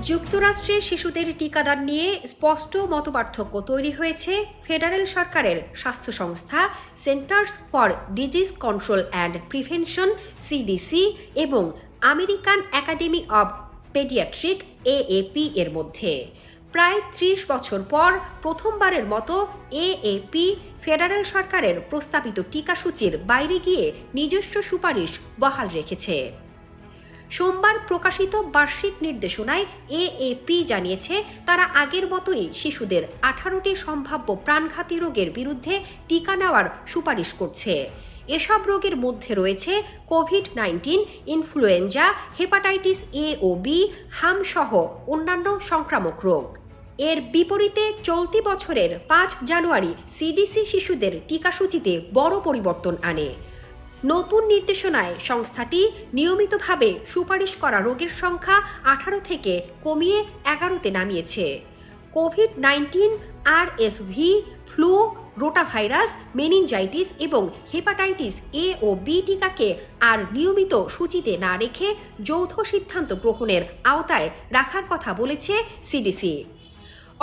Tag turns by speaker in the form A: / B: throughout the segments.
A: যুক্তরাষ্ট্রে শিশুদের টিকাদান নিয়ে স্পষ্ট মতপার্থক্য তৈরি হয়েছে ফেডারেল সরকারের স্বাস্থ্য সংস্থা centers for disease control and prevention CDC এবং American academy of pediatric AAP এর মধ্যে। প্রায় ৩০ বছর পর প্রথমবারের মতো এএপি ফেডারেল সরকারের প্রস্তাবিত টিকাসূচির বাইরে গিয়ে নিজস্ব সুপারিশ বহাল রেখেছে। সোমবার প্রকাশিত বার্ষিক নির্দেশনায় এএপি জানিয়েছে তারা আগের মতোই শিশুদের 18টি সম্ভাব্য প্রাণঘাতী রোগের বিরুদ্ধে টিকা নেওয়ার সুপারিশ করছে। এসব রোগের মধ্যে রয়েছে কোভিড-19, ইনফ্লুয়েঞ্জা, হেপাটাইটিস এ ও বি, হাম সহ অন্যান্য সংক্রামক রোগ। এর বিপরীতে চলতি বছরের 5 জানুয়ারি সিডিসি শিশুদের টিকাসূচিতে বড় পরিবর্তন আনে। নতুন নির্দেশনায় সংস্থাটি নিয়মিতভাবে সুপারিশ করা রোগের সংখ্যা 18 থেকে কমিয়ে 11তে নামিয়েছে। COVID, RSV, flu, rotavirus, meningitis এবং হেপাটাইটিস এ ও বি টিকাকে আর নিয়মিত সূচিতে না রেখে যৌথ সিদ্ধান্ত গ্রহণের আওতায় রাখার কথা বলেছে সিডিসি।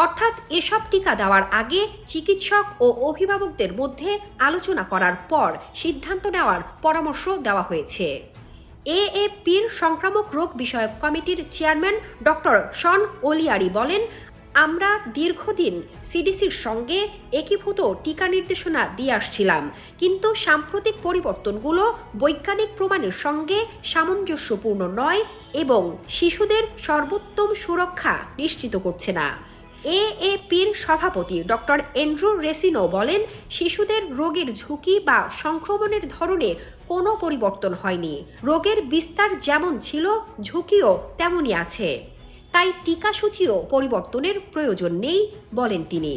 A: অর্থাৎ এসব টিকা দেওয়ার আগে চিকিৎসক ও অভিভাবকদের মধ্যে আলোচনা করার পর সিদ্ধান্ত নেওয়ার পরামর্শ দেওয়া হয়েছে। এএপির সংক্রামক রোগ বিষয়ক কমিটির চেয়ারম্যান ডক্টর শন ওলিয়ারি বলেন, আমরা দীর্ঘদিন সিডিসির সঙ্গে একীভূত টিকা নির্দেশনা দিয়ে আসছিলাম, কিন্তু সাম্প্রতিক পরিবর্তনগুলো বৈজ্ঞানিক প্রমাণের সঙ্গে সামঞ্জস্যপূর্ণ নয় এবং শিশুদের সর্বোত্তম সুরক্ষা নিশ্চিত করছে না। এএপির সভাপতি ডক্টর অ্যান্ড্রু রেসিনো বলেন, শিশুদের রোগের ঝুঁকি বা সংক্রমণের ধরনে কোনো পরিবর্তন হয়নি। রোগের বিস্তার যেমন ছিল, ঝুঁকিও তেমনই আছে। তাই টিকাসূচিও পরিবর্তনের প্রয়োজন নেই বলেন তিনি।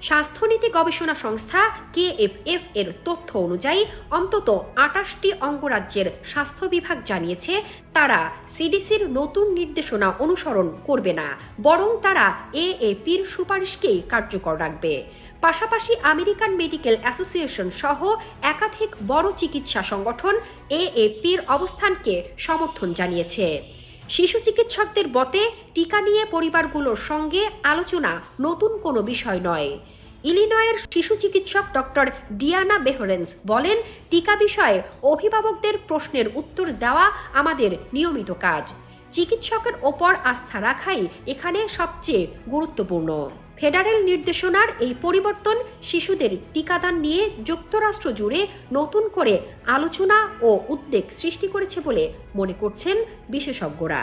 A: স্বাস্থ্যনীতি গবেষণা সংস্থা কেএফএফ এর তথ্য অনুযায়ী অন্তত 28টি অঙ্গরাজ্যের স্বাস্থ্য বিভাগ জানিয়েছে তারা সিডিসির নতুন নির্দেশনা অনুসরণ করবে না, বরং তারা এএপির সুপারিশকেই কার্যকর রাখবে। পাশাপাশি আমেরিকান মেডিকেল অ্যাসোসিয়েশন সহ একাধিক বড় চিকিৎসা সংগঠন এএপির অবস্থানকে সমর্থন জানিয়েছে। শিশু চিকিৎসকদের মতে টিকা নিয়ে পরিবারগুলোর সঙ্গে আলোচনা নতুন কোনো বিষয় নয়। ইলিনয়ের শিশু চিকিৎসক ডক্টর ডিয়ানা বেহরেন্স বলেন, টিকা বিষয়ে অভিভাবকদের প্রশ্নের উত্তর দেওয়া আমাদের নিয়মিত কাজ। চিকিৎসকের ওপর আস্থা রাখাই এখানে সবচেয়ে গুরুত্বপূর্ণ। ফেডারেল নির্দেশনার এই পরিবর্তন শিশুদের টিকাদান নিয়ে যুক্তরাষ্ট্র জুড়ে নতুন করে আলোচনা ও উদ্বেগ সৃষ্টি করেছে বলে মনে করছেন বিশেষজ্ঞরা।